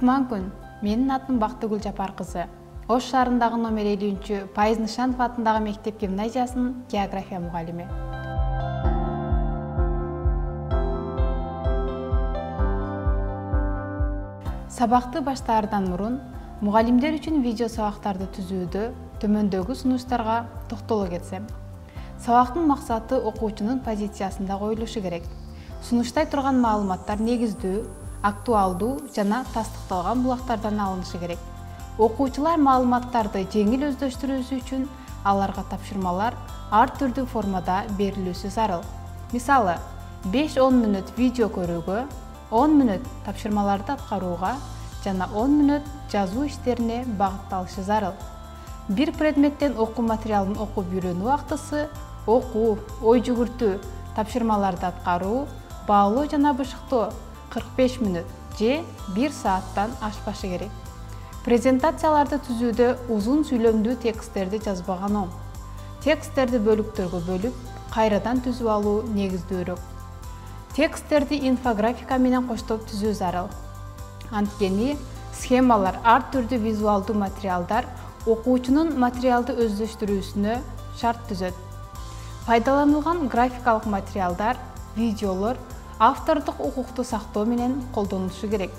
Кутман күн. Менин атым Бактыгүл Жапар кызы. Ош шаарындагы номер 50 Пайыз Нышанов атындагы мектеп гимназиясынын география мугалими. Сабакты баштаардан мурун мугалимдер үчүн видео сабактарды түзүүдө төмөндөгү сунуштарга токтоло кетсем. Сабактын максаты окуучунун позициясында коюлушу керек. Сунуштай турган маалыматтар негиздүү, актуалдуу жана тастыкталган булактардан алынышы керек. Окуучулар маалыматтарды жеңил өздөштүрүүсү үчүн аларга тапшырмалар ар түрдүү формада берилүүсү зарыл. Мисалы, 5-10 мүнөт видео көрүүгө, 10 мүнөт тапшырмаларды аткарууга жана 10 мүнөт жазуу иштерине багытталышы зарыл. Бир предметтен окуу материалын окуп үйрөнүү убактысы, окуу, ой жүгүртүү, тапшырмаларды аткаруу, баалоо жана бышыктоо 45 мүнөт же 1 сааттан ашпашы керек. Презентацияларды түзүүдө узун сүйлөмдүү тексттерди жазбаган оң. Тексттерди бөлүктөргө бөлүп, кайрадан түзүп алуу негиздүүрөөк. Тексттерди инфографика менен коштоп түзүү зарыл. Анткени схемалар, ар түрдүү визуалдуу материалдар окуучунун материалды өздөштүрүүсүнө шарт түзөт. Пайдаланылган графикалык материалдар, видеолор автордук укукту сактоо менен колдонулушу керек.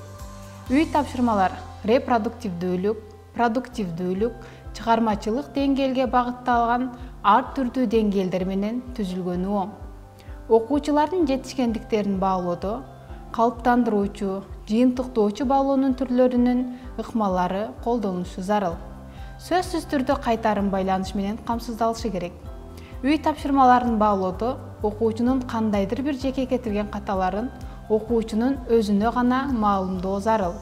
Үй тапшырмалар репродуктивдүүлүк, продуктивдүүлүк, чыгармачылык деңгээлге багытталган ар түрдүү деңгээлдер менен түзүлгөнү оң. Окуучулардын жетишкендиктерин баалоодо калыптандыруучу, жыйынтыктоочу баалоонун түрлөрүнүн ыкмалары колдонулушу зарыл. Сөзсүз түрдө кайтарым байланыш менен камсыздалышы керек. Үй тапшырмаларын баалоодо окуучунун кандайдыр бир жеке кетирген каталарын окуучунун өзүнө гана маалымдоо зарыл.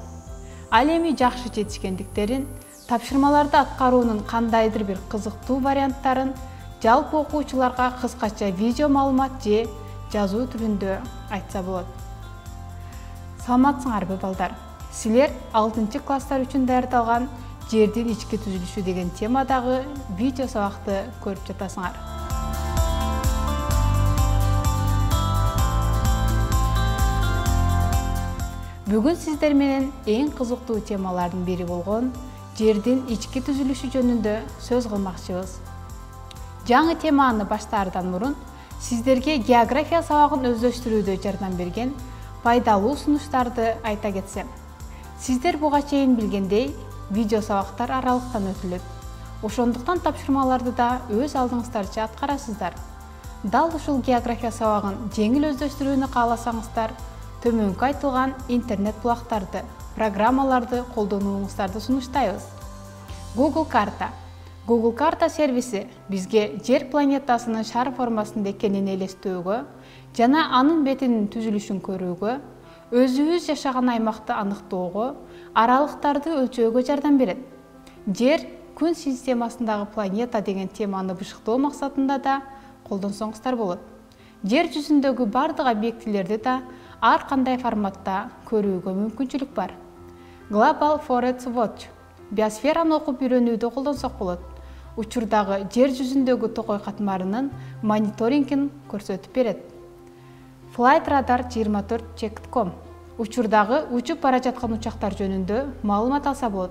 Ал эми жакшы жетишкендиктерин, тапшырмаларды аткаруунун кандайдыр бир кызыктуу варианттарын жалпы окуучуларга кыскача видео маалымат же жазуу түрүндө айтса болот. Саламатсыңарбы балдар? Силер 6 класстар үчүн даярдалган жердин ички түзүлүшү деген темадагы видео сабакты көрүп жатасыңар. Бүгүн сиздер менен эң кызыктуу темалардын бири болгон жердин ички түзүлүшү жөнүндө сөз кылмакчыбыз. Жаңы теманы баштаардан мурун сиздерге география сабагын өздөштүрүүдө жардам берген пайдалуу сунуштарды айта кетсем. Сиздер буга чейин билгендей, видео сабактар аралыктан өтүлөт. Ошондуктан тапшырмаларды да өз алдыңыздарча аткарасыздар. Дал ушул география сабагын жеңил өздөштүрүүнү кааласаңыздар, төмөнкү айтылган интернет булактарды, программаларды колдонууңуздарды сунуштайбыз. Google карта. Google карта сервиси бизге жер планетасынын шар формасында экенин элестөөгө жана анын бетинин түзүлүшүн көрүүгө, өзүбүз жашаган аймакты аныктоого, аралыктарды өлчөөгө жардам берет. Жер күн системасындагы планета деген теманы бышыктоо максатында да колдонсоңуздар болот. Жер жүзүндөгү бардык объектилерди да ар кандай форматта көрүүгө мүмкүнчүлүк бар. Global Forest Watch биосфераны окуп үйрөнүүдө колдонсок болот. Учурдагы жер жүзүндөгү токой катмарынын мониторингин көрсөтүп берет. Flightradar24check.com учурдагы учуп бара жаткан учактар жөнүндө маалымат алса болот.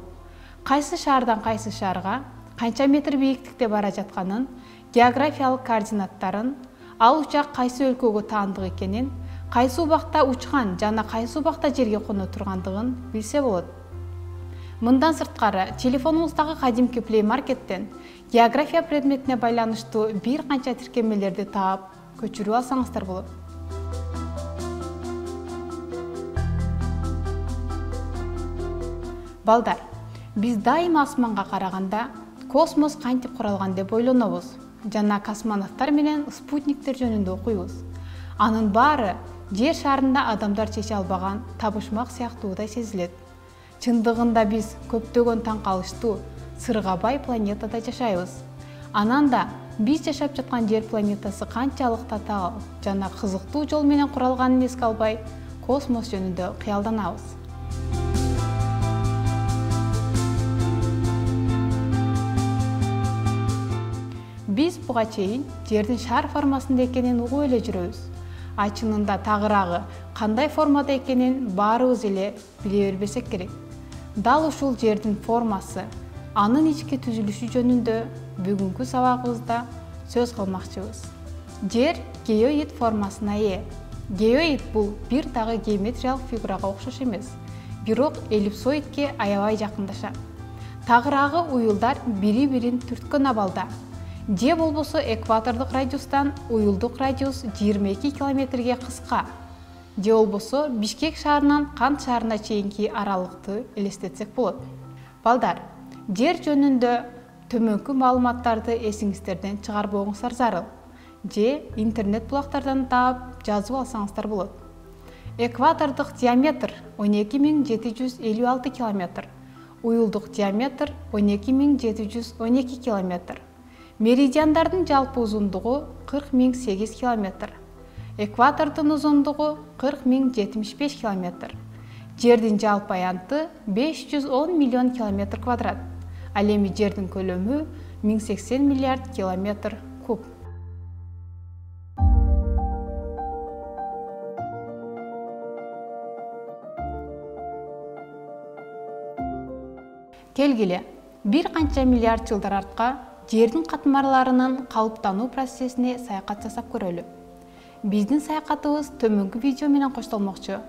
Кайсы шаардан кайсы шаарга, канча метр бийиктикте бара жатканын, географиялык координаттарын, ал учак кайсы өлкөгө таандык экенин, кайсы убакта учкан жана кайсы убакта жерге коно тургандыгын билсе болот. Мындан сырткары, телефонуңуздагы кадимки Play Market'тен география предметине байланыштуу бир канча тиркемелерди таап, көчүрүп алсаңыздар болот. Балдар, биз дайыма асманга караганда космос кантип куралган деп ойлонобуз жана космонавттар менен спутниктер жөнүндө окуйбуз. Анын баары жер шарында адамдар чече албаган табышмак сыяктуудай сезилет. Чындыгында биз көптөгөн таң калыштуу, сырга бай планетада жашайбыз. Анан да биз жашап жаткан жер планетасы канчалык татаал жана кызыктуу жол менен куралганын эске албай, космос жөнүндө кыялданабыз. Биз буга чейин жердин шар формасында экенин угуп эле жүрөбүз. Чынында тагыраагы кандай формада экенин баарыбыз эле биле бербесек керек. Дал ушул жердин формасы, анын ички түзүлүшү жөнүндө бүгүнкү сабагыбызда сөз кылмакчыбыз. Жер геоид формасына ээ. Геоид бул бир дагы геометриялык фигурага окшош эмес, бирок эллипсоидке аябай жакындашат. Тагыраагы уюлдар бири-бирин түрткөн абалда. Же болбосо экватордук радиустан уюлдук радиус 22 километрге кыска. Же болбосо Бишкек шаарынан Кант шаарына чейинки аралыкты элестетсек болот. Балдар, жер жөнүндө төмөнкү маалыматтарды эсиңиздерден чыгарбооңуздар зарыл. Же интернет булактардан таап жазып алсаңыздар болот. Экватордук диаметр 12756 километр, уюлдук диаметр 12712 километр. Меридиандардын жалпы узундугу 40008 километр. Экватордун узундугу 40075 километр. Жердин жалпы аянты 510 миллион километр квадрат. Ал эми жердин көлөмү 1080 миллиард километр куб. Келгиле, бир канча миллиард жылдар артка жердин катмарларынын калыптануу процессине саякат жасап көрөлү. Биздин саякатыбыз төмөнкү видео менен коштолмокчу.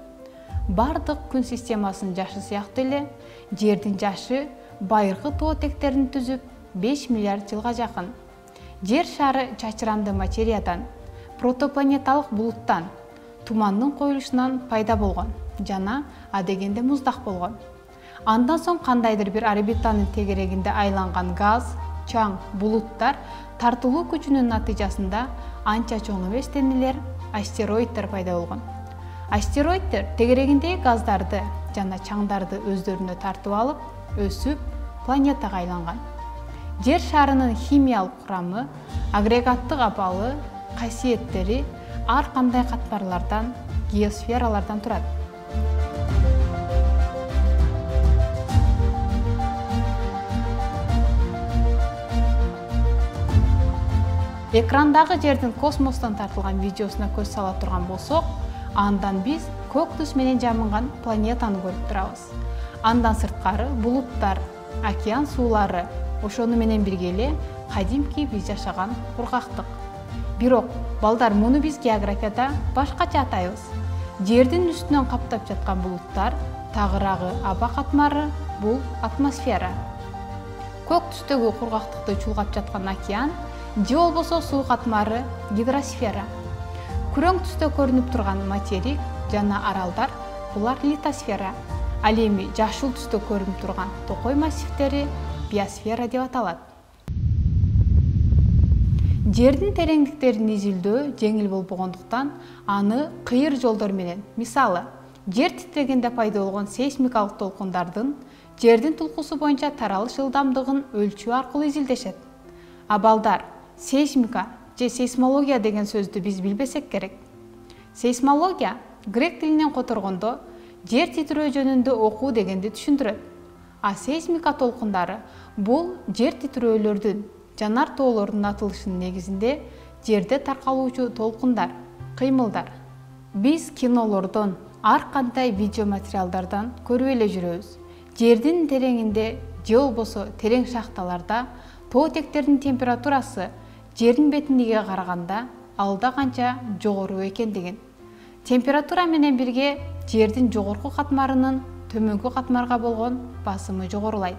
Бардык күн системасынын жашы сыяктуу эле, жердин жашы байыркы тоотектерин түзүп 5 миллиард жылга жакын. Жер шары чачыранды материядан, протопланеталык булуттан, тумандын коюлушунан пайда болгон жана адегенде муздак болгон. Андан соң кандайдыр бир орбитанын тегерегинде айланган газ, чаң, булуттар тартылуу күчүнүн натыйжасында анча чоң эмес денелер, астероиддер пайда болгон. Астероиддер тегерегиндеги газдарды жана чаңдарды өздөрүнө тартып алып, өсүп, планетага айланган. Жер шарынын химиялык курамы, агрегаттык абалы, касиеттери ар кандай катмарлардан, геосфералардан турат. Экрандагы жердин космостон тартылган видеосуна көз сала турган болсок, андан биз көк түс менен жамынган планетаны көрүп турабыз. Андан сырткары булуттар, океан суулары, ошону менен бирге эле кадимки биз жашаган кургактык. Бирок, балдар, муну биз географияда башкача атайбыз. Жердин үстүнөн каптап жаткан булуттар, тагыраагы аба катмары бул атмосфера. Көк түстөгү кургактыкты чулгап жаткан океан, же болбосо суу катмары гидросфера. Күрөң түстө көрүнүп турган материк жана аралдар булар литосфера. Ал эми жашыл түстө көрүнүп турган токой массивтери биосфера деп аталат. Жердин тереңдиктерин изилдөө жеңил болбогондуктан аны кыйыр жолдор менен, мисалы, жер титирегенде пайда болгон сейсмикалык толкундардын жердин тулкусу боюнча таралыш ылдамдыгын өлчөө аркылуу изилдешет. Балдар, сейсмика же сейсмология деген сөздү биз билбесек керек. Сейсмология грек тилинен которгондо жер титирөө жөнүндө окуу дегенди түшүндүрөт. А сейсмика толкундары бул жер титирөөлөрдүн, жанар тоолордун атылышынын негизинде жерде таркалуучу толкундар, кыймылдар. Биз кинолордон, ар кандай видео материалдардан көрүп эле жүрөбүз. Жердин тереңинде же болбосо терең шахталарда тоотектердин температурасы жердин бетиндегиге караганда алда канча жогору экендигин. Температура менен бирге жердин жогорку катмарынын төмөнкү катмарга болгон басымы жогорулайт.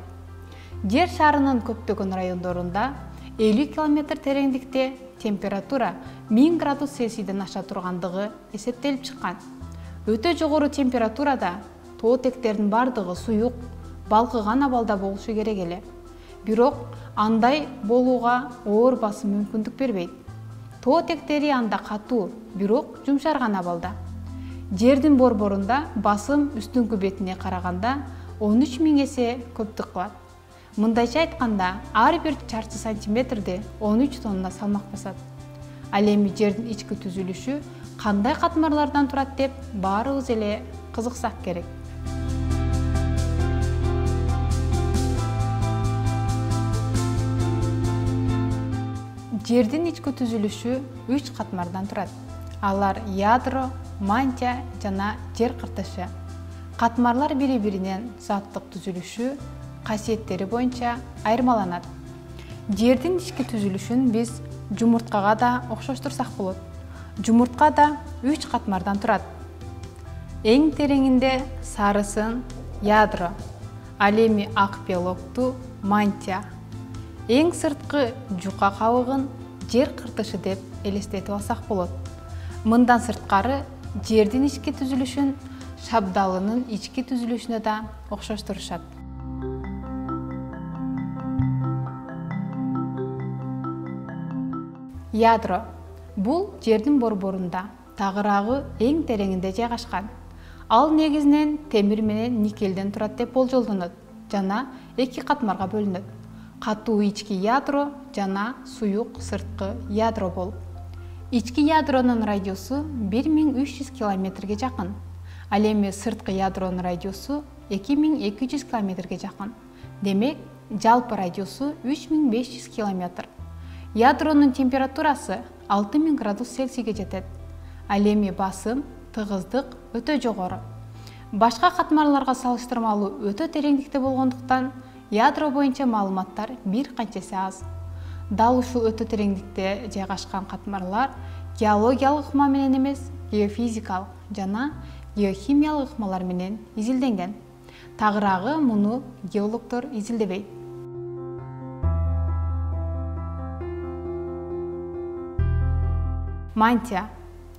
Жер шарынын көптөгөн райондорунда 50 километр тереңдикте температура 1000 градус Цельсийден аша тургандыгы эсептелип чыккан. Өтө жогору температурада тоотектердин бардыгы суюк, балкыган абалда болушу керек эле. Бирок андай болууга оор басым мүмкүндүк бербейт. Тоотектери анда катуу, бирок жумшарган абалда. Жердин борборунда басым үстүңкү бетине караганда 13 000 эсе көптүк кылат. Мындайча айтканда, ар бир чарчы сантиметрде 13 тонна салмак басат. Ал эми жердин ички түзүлүшү кандай катмарлардан турат деп баарыбыз эле кызыксак керек. Жердин ички түзүлүшү 3 катмардан турат. Алар ядро, мантия жана жер кыртышы. Катмарлар бири-биринен заттык түзүлүшү, касиеттери боюнча айырмаланат. Жердин ички түзүлүшүн биз жумурткага да окшоштурсак болот. Жумуртка да 3 катмардан турат. Эң тереңинде сарысын ядро, ал эми ак белокту мантия. Эң сырткы жука кабыгын жер кыртышы деп элестетип алсак болот. Мындан сырткары жердин ички түзүлүшүн шабдалынын ички түзүлүшүнө да окшоштурушат. Ядро бул жердин борборунда, тагыраагы эң тереңинде жайгашкан. Ал негизинен темир менен никелден турат деп болжолдонот жана 2 катмарга бөлүнөт. Катуу ички ядро жана суюк сырткы ядро болуп. Ички ядронун радиусу 1300 километрге жакын. Ал эми сырткы ядронун радиусу 2200 километрге жакын. Демек, жалпы радиусу 3500 километр. Ядронун температурасы 6000 градус Цельсийге жетет. Ал эми басым, тыгыздык өтө жогору. Башка катмарларга салыштырмалуу өтө тереңдикте болгондуктан, ядро боюнча маалыматтар бир канчасы аз. Дал ушул өтө тереңдикте жайгашкан катмарлар геологиялык ыкма менен эмес, геофизикалык жана геохимиялык ыкмалар менен изилденген. Тагыраагы муну геологдор изилдебейт. Мантия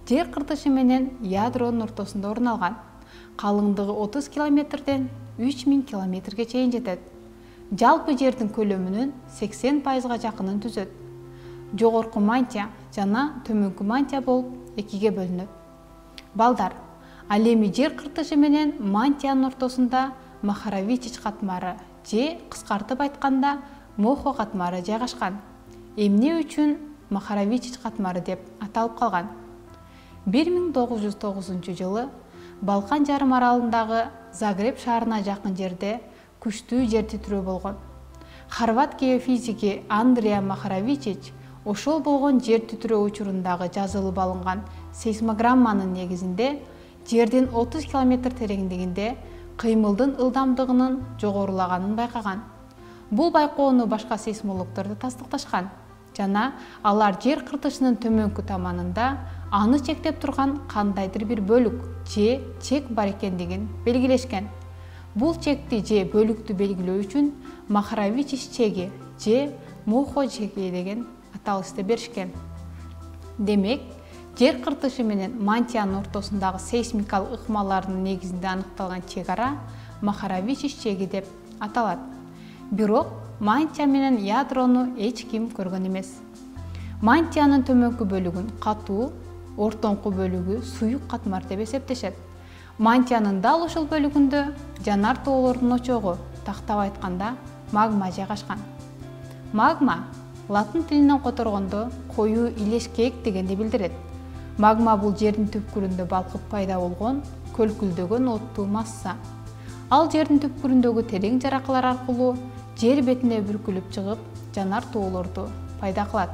жер кыртышы менен ядронун ортосунда орун алган. Калыңдыгы 30 километрден 3000 километрге чейин жетет. Жалпы жердин көлөмүнүн 80%га жакынын түзөт. Жогорку мантия жана төмөнкү мантия болуп экиге бөлүнөт. Балдар, ал эми жер кыртышы менен мантиянын ортосунда Махаравичич катмары же кыскартып айтканда Мохо катмары жайгашкан. Эмне үчүн Махаравичич катмары деп аталып калган? 1909 жылы Балкан жарым аралындагы Загреб шаарына жакын жерде күчтүү жер титирөө болгон. Хорват геофизики Андреа Махаравичич ошол болгон жер титирөө учурундагы жазылып алынган сейсмограмманын негизинде жердин 30 километр тереңдигинде кыймылдын ылдамдыгынын жогорулаганын байкаган. Бул байкоону башка сейсмологдор да тастыкташкан жана алар жер кыртышынын төмөнкү таманында аны чектеп турган кандайдыр бир бөлүк же чек бар экендигин белгилешкен. Бул чекти же бөлүктү белгилөө үчүн Махаравичич чеги же Мохо чеги деген аталышты беришкен. Демек, жер кыртышы менен мантиянын ортосундагы сейсмикалык ыкмалардын негизинде аныкталган чек ара Махаравичич чеги деп аталат. Бирок мантия менен ядрону эч ким көргөн эмес. Мантиянын төмөнкү бөлүгүн катуу, ортоңку бөлүгү суюк катмар деп эсептешет. Мантиянын дал ушул бөлүгүндө жанар тоолордун очогу, тактап айтканда, магма жайгашкан. Магма латын тилинен которгондо коюу илешкек дегенди билдирет. Магма бул жердин түпкүрүндө балкып пайда болгон көлкүлдөгөн оттуу масса. Ал жердин түпкүрүндөгү терең жаракалар аркылуу жер бетине бүркүлүп чыгып, жанар тоолорду пайда кылат.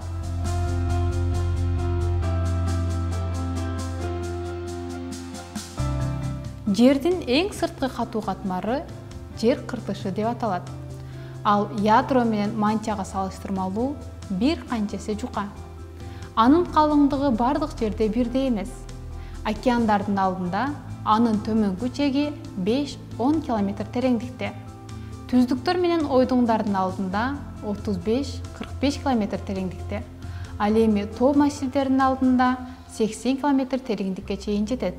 Жердин эң сырткы катуу катмары жер кыртышы деп аталат. Ал ядро менен мантияга салыштырмалуу бир канчасы жука. Анын калыңдыгы бардык жерде бирдей эмес. Океандардын алдында анын төмөнкү чеги 5-10 километр тереңдикте. Түздүктөр менен ойдуңдардын алдында 35-45 километр тереңдикте. Ал эми тоо массивдеринин алдында 80 километр тереңдикке чейин жетет.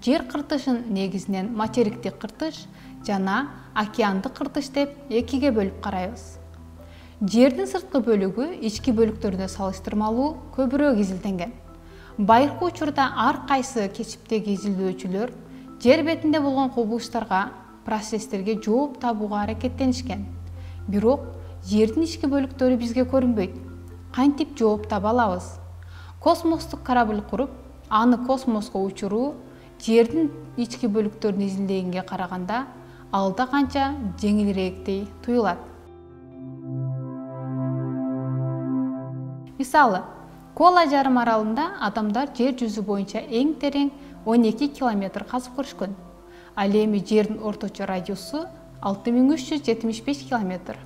Жер кыртышын негизинен материктик кыртыш жана океандык кыртыш деп экиге бөлүп карайбыз. Жердин сырткы бөлүгү ички бөлүктөрүнө салыштырмалуу көбүрөөк изилденген. Байыркы учурда ар кайсы кесиптеги изилдөөчүлөр жер бетинде болгон кубулуштарга, процесстерге жооп табууга аракеттенишкен. Бирок жердин ички бөлүктөрү бизге көрүнбөйт. Кантип жооп таба алабыз? Космостук корабль куруп, аны космоско учуруу жердин ички бөлүктөрүн изилдегенге караганда алда канча жеңилирээктей туюлат. Мисалы, Кола жарым аралында адамдар жер жүзү боюнча эң терең 12 километр казып көрүшкөн. Ал эми жердин орточо радиусу 6375 километр.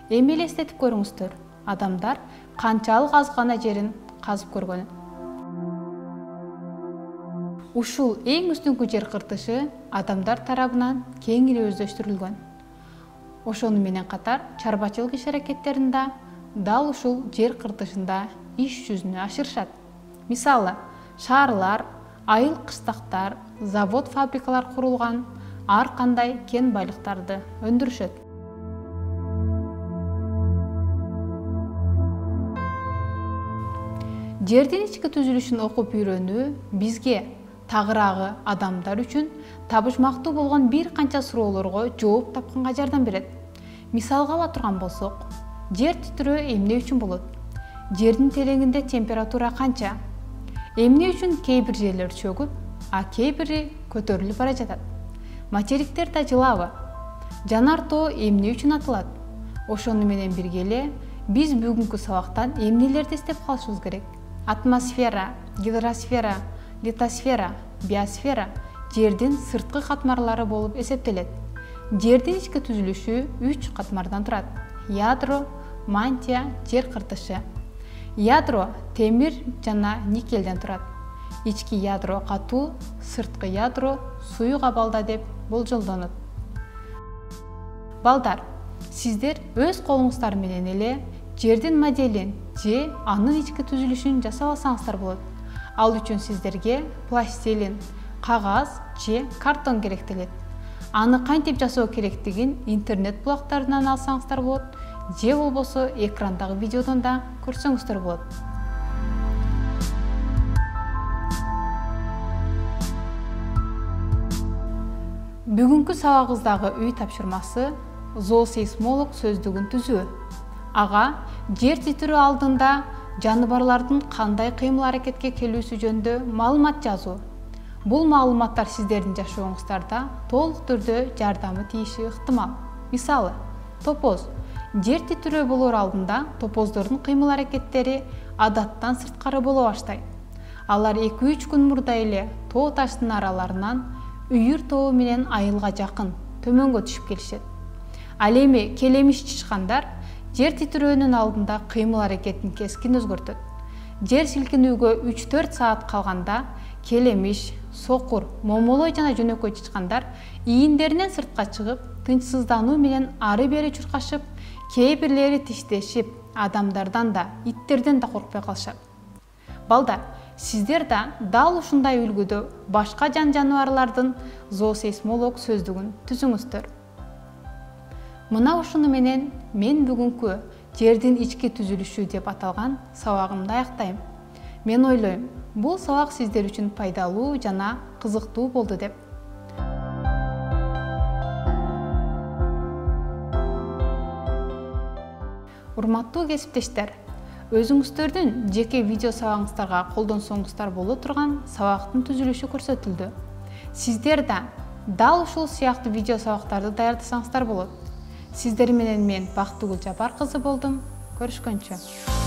Эми элестетип көрүңүздөр, адамдар канчалык аз гана жерин казып көргөнүн. Ушул эң үстүңкү жер кыртышы адамдар тарабынан кеңири өздөштүрүлгөн. Ошону менен катар чарбачылык иш аракеттеринде дал ушул жер кыртышында иш жүзүнө ашырышат. Мисалы, шаарлар, айыл кыштактар, завод, фабрикалар курулган, ар кандай кен байлыктарды өндүрүшөт. Жердин ички түзүлүшүн окуп үйрөнүү бизге тагыраагы адамдар үчүн табышмактуу болгон бир канча суроолорго жооп тапканга жардам берет. Мисалга ала турган болсок, жер титирөө эмне үчүн болот? Жердин тереңинде температура канча? Эмне үчүн кээ бир жерлер чөгүп, а кээ бири көтөрүлүп бара жатат? Материктер да жылабы? Жанар тоо эмне үчүн атылат? Ошону менен бирге эле биз бүгүнкү сабактан эмнелерди эстеп калышыбыз керек? Атмосфера, гидросфера, литосфера, биосфера жердин сырткы катмарлары болуп эсептелет. Жердин ички түзүлүшү 3 катмардан турат. Ядро, мантия, жер кыртышы. Ядро темир жана никелден турат. Ички ядро катуу, сырткы ядро суюк абалда деп болжолдонот. Балдар, сиздер өз колуңуздар менен эле жердин моделин же анын ички түзүлүшүн жасап алсаңыздар болот. Ал үчүн сиздерге пластилин, кагаз же картон керектелет. Аны кантип жасоо керектигин интернет булактарынан алсаңыздар болот, же болбосо экрандагы видеодон да көрсөңүздөр болот. Бүгүнкү сабагыбыздагы үй тапшырмасы зоосейсмолог сөздүгүн түзүү. Ага жер титирөө алдында жаныбарлардын кандай кыймыл аракетке келүүсү жөнүндө маалымат жазуу. Бул маалыматтар сиздердин жашооңуздарда толук түрдө жардамы тийиши ыктымал. Мисалы, топоз. Жер титирөө болор алдында топоздордун кыймыл аракеттери адаттан сырткары боло баштайт. Алар 2-3 күн мурда эле тоо таштын араларынан Үйүр тоо менен айылга жакын төмөнгө түшүп келишет. Ал эми келемиш чычкандар жер титирөөнүн алдында кыймыл аракетин кескин өзгөртөт. Жер силкинүүгө 3-4 саат калганда келемиш, сокур, момолой жана жөнөкөй чычкандар ийиндеринен сыртка чыгып, тынчсыздануу менен ары-бери чуркашып, кээ бирлери тиштешип, адамдардан да, иттерден да коркпой калышат. Балдар, сиздер да дал ушундай үлгүдө башка жаныбарлардын зоосейсмолог сөздүгүн түзүңүздөр. Мына ушуну менен мен бүгүнкү жердин ички түзүлүшү деп аталган сабагымды аяктайм. Мен ойлойм, бул сабак сиздер үчүн пайдалуу жана кызыктуу болду деп. Урматтуу кесиптештер, өзүңүздөрдүн жеке видео сабагыңыздарга колдонсоңуздар боло турган сабактын түзүлүшү көрсөтүлдү. Сиздер да дал ушул сыяктуу видео сабактарды даярдасаңыздар болот. Сиздер менен мен Бактыгүл Жапар кызы болдум. Көрүшкөнчө.